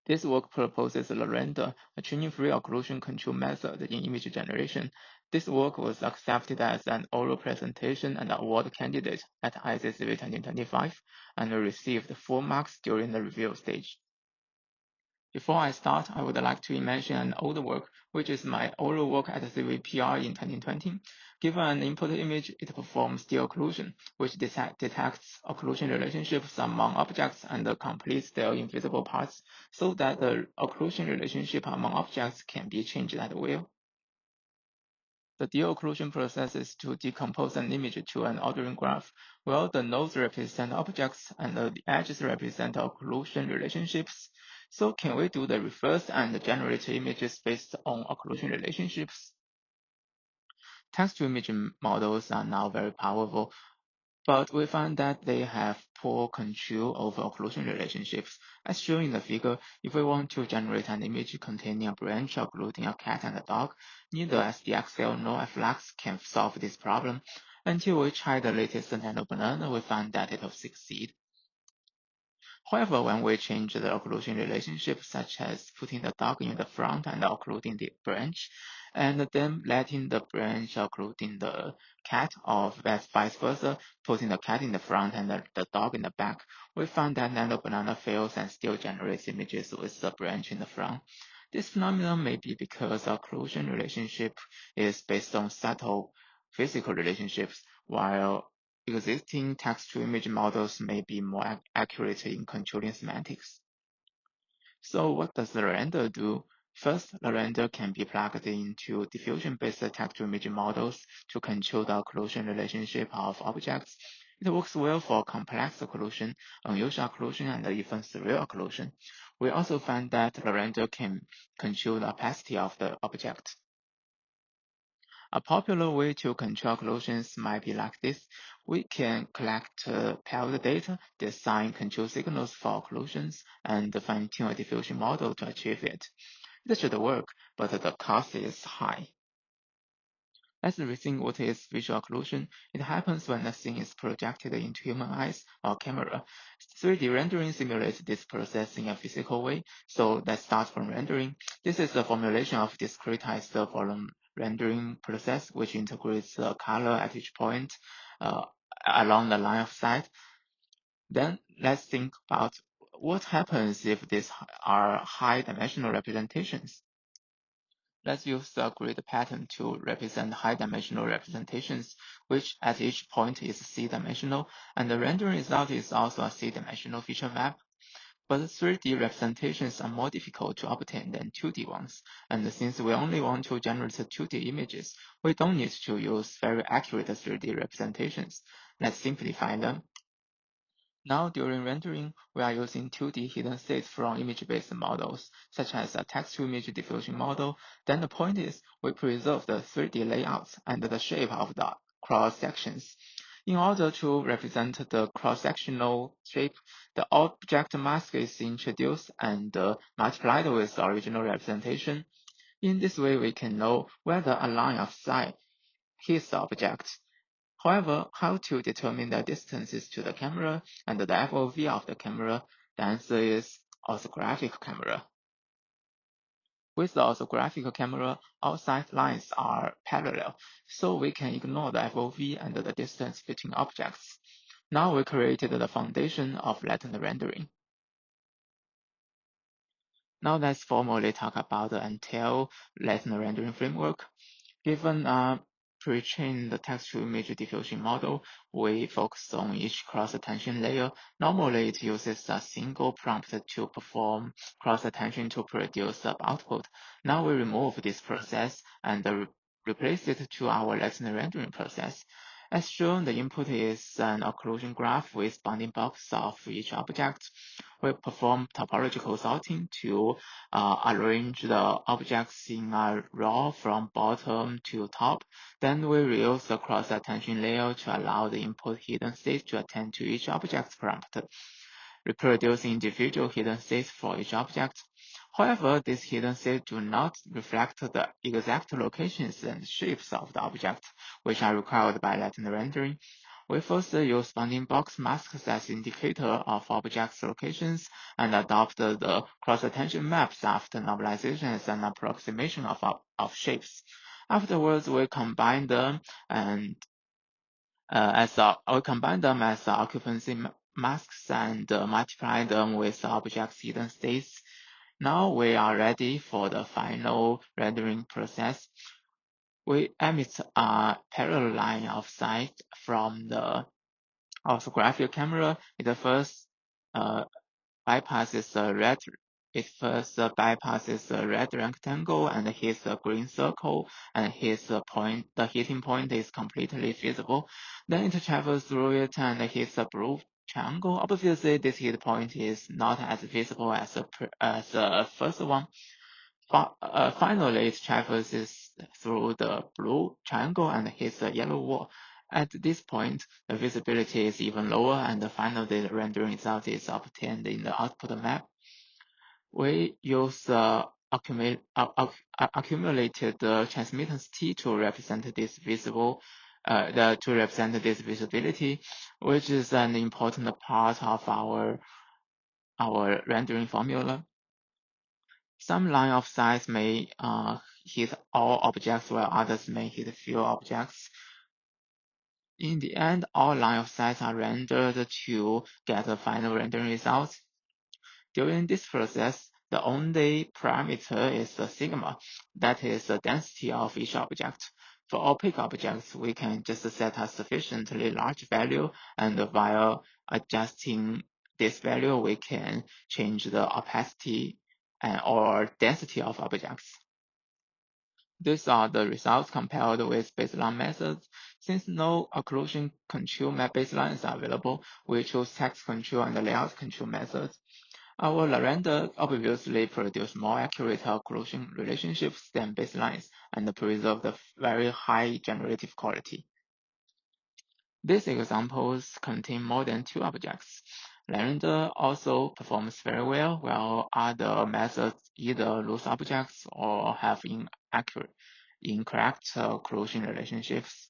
This work proposes LaRender, a training-free occlusion control method in image generation. This work was accepted as an oral presentation and award candidate at ICCV 2025 and received 4 marks during the review stage. Before I start, I would like to mention an old work, which is my oral work at CVPR in 2020. Given an input image, it performs still occlusion, which detects occlusion relationships among objects and completes their invisible parts, so that the occlusion relationship among objects can be changed at will. The de-occlusion process is to decompose an image to an ordering graph, where the nodes represent objects and the edges represent occlusion relationships. So can we do the reverse and generate images based on occlusion relationships? Text-to-image models are now very powerful, but we find that they have poor control over occlusion relationships. As shown in the figure, if we want to generate an image containing a branch occluding a cat and a dog, neither SDXL nor FLux can solve this problem. Until we try the latest nano banana, we find that it will succeed. However, when we change the occlusion relationship, such as putting the dog in the front and occluding the branch, and then letting the branch occluding the cat, or vice versa, putting the cat in the front and the dog in the back, we find that nano banana fails and still generates images with the branch in the front. This phenomenon may be because occlusion relationship is based on subtle physical relationships, while existing text-to-image models may be more accurate in controlling semantics. So what does LaRender do? First, LaRender can be plugged into diffusion-based text-to-image models to control the occlusion relationship of objects. It works well for complex occlusion, unusual occlusion, and even surreal occlusion. We also find that LaRender can control the opacity of the object. A popular way to control occlusions might be like this. We can collect paired data, design control signals for occlusions, and fine-tune a diffusion model to achieve it. It should work, but the cost is high. Let's rethink what is visual occlusion. It happens when a scene is projected into human eyes or camera. 3D rendering simulates this process in a physical way. So let's start from rendering. This is the formulation of discretized volume rendering process, which integrates the color at each point along the line of sight. Then let's think about what happens if these are high-dimensional representations. Let's use the grid pattern to represent high-dimensional representations, which at each point is C-dimensional, and the rendering result is also a C-dimensional feature map. But 3D representations are more difficult to obtain than 2D ones, and since we only want to generate 2D images, we don't need to use very accurate 3D representations. Let's simplify them. Now, during rendering, we are using 2D hidden states from image-based models, such as a text-to-image diffusion model. Then the point is, we preserve the 3D layouts and the shape of the cross-sections. In order to represent the cross-sectional shape, the object mask is introduced and multiplied with the original representation. In this way, we can know whether a line of sight hits the object. However, how to determine the distances to the camera and the FOV of the camera? The answer is orthographic camera. With the orthographic camera, all sight lines are parallel, so we can ignore the FOV and the distance between objects. Now we created the foundation of latent rendering. Now let's formally talk about the entire latent rendering framework. Given a pre-trained text-to-image diffusion model, we focus on each cross-attention layer. Normally, it uses a single prompt to perform cross-attention to produce the output. Now we remove this process and replace it to our latent rendering process. As shown, the input is an occlusion graph with bounding box of each object. We perform topological sorting to arrange the objects in a row from bottom to top. Then we reuse the cross-attention layer to allow the input hidden state to attend to each object's prompt, reproducing individual hidden states for each object. However, these hidden states do not reflect the exact locations and shapes of the object, which are required by latent rendering. We first use bounding box masks as indicator of objects' locations and adopt the cross-attention maps after normalization as an approximation of shapes. Afterwards, we combine them and we combine them as occupancy masks and multiply them with objects' hidden states. Now we are ready for the final rendering process. We emit a parallel line of sight from the orthographic camera. It first bypasses the red. It first bypasses the red rectangle and hits the green circle, and hits the point. The hitting point is completely visible. Then it travels through it and hits the blue triangle. Obviously, this hit point is not as visible as the first one. Finally, it traverses through the blue triangle and hits the yellow wall. At this point, the visibility is even lower, and finally the rendering result is obtained in the output map. We use the accumulated transmittance T to represent this visibility, which is an important part of our rendering formula. Some line of sight may hit all objects, while others may hit few objects. In the end, all line of sight are rendered to get a final rendering result. During this process, the only parameter is the sigma, that is the density of each object. For opaque objects, we can just set a sufficiently large value, and while adjusting this value, we can change the opacity or density of objects. These are the results compared with baseline methods. Since no occlusion control baselines are available, we choose text control and layout control methods. Our LaRender obviously produce more accurate occlusion relationships than baselines and preserve the very high generative quality. These examples contain more than 2 objects. LaRender also performs very well, while other methods either lose objects or have incorrect occlusion relationships.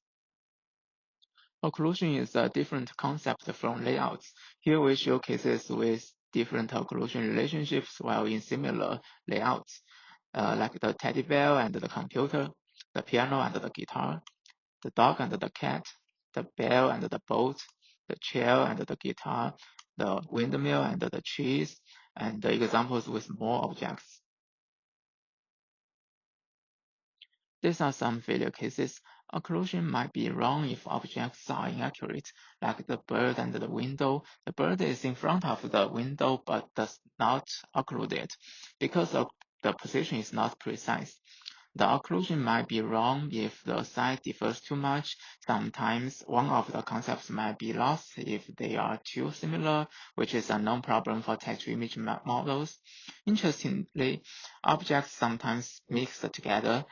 Occlusion is a different concept from layouts. Here we show cases with different occlusion relationships while in similar layouts, like the teddy bear and the computer, the piano and the guitar, the dog and the cat, the bell and the boat, the chair and the guitar, the windmill and the trees, and the examples with more objects. These are some failure cases. Occlusion might be wrong if objects are inaccurate, like the bird and the window. The bird is in front of the window but does not occlude it because the position is not precise. The occlusion might be wrong if the sight differs too much. Sometimes one of the concepts might be lost if they are too similar, which is a known problem for text-to-image models. Interestingly, objects sometimes mix together,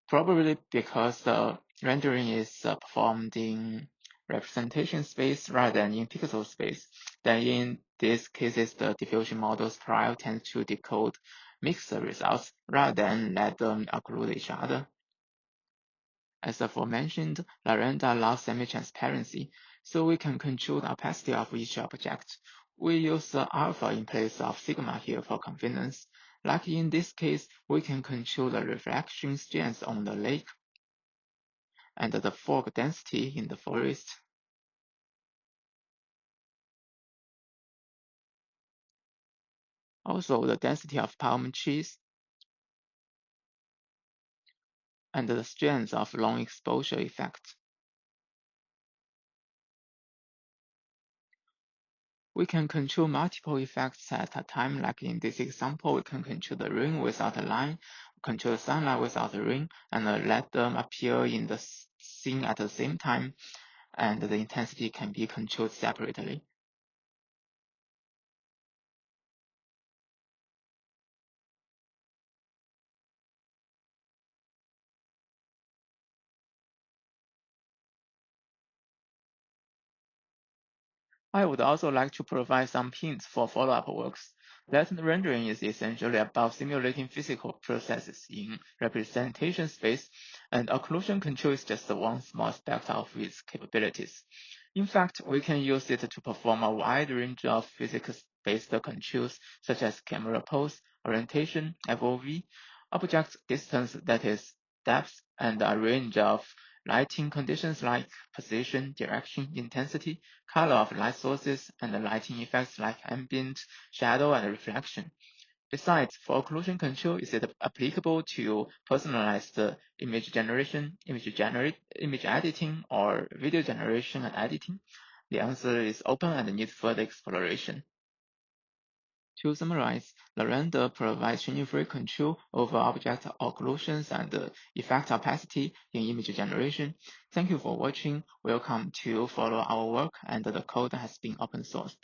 probably because the rendering is performed in representation space rather than in pixel space. Then in these cases, the diffusion model's prior tends to decode mixed results rather than let them occlude each other. As aforementioned, LaRender allows semi-transparency, so we can control the opacity of each object. We use alpha in place of sigma here for convenience. Like in this case, we can control the reflection strength on the lake and the fog density in the forest. Also, the density of palm trees and the strength of long exposure effect. We can control multiple effects at a time, like in this example, we can control the rain without a line, control the sunlight without a rain, and let them appear in the scene at the same time, and the intensity can be controlled separately. I would also like to provide some hints for follow-up works. Latent rendering is essentially about simulating physical processes in representation space, and occlusion control is just one small aspect of its capabilities. In fact, we can use it to perform a wide range of physics-based controls, such as camera pose, orientation, FOV, object distance, that is, depth, and a range of lighting conditions like position, direction, intensity, color of light sources, and lighting effects like ambient, shadow, and reflection. Besides, for occlusion control, is it applicable to personalized image generation, image editing, or video generation and editing? The answer is open and needs further exploration. To summarize, LaRender provides training-free control over object occlusions and effect opacity in image generation. Thank you for watching. Welcome to follow our work, and the code has been open sourced.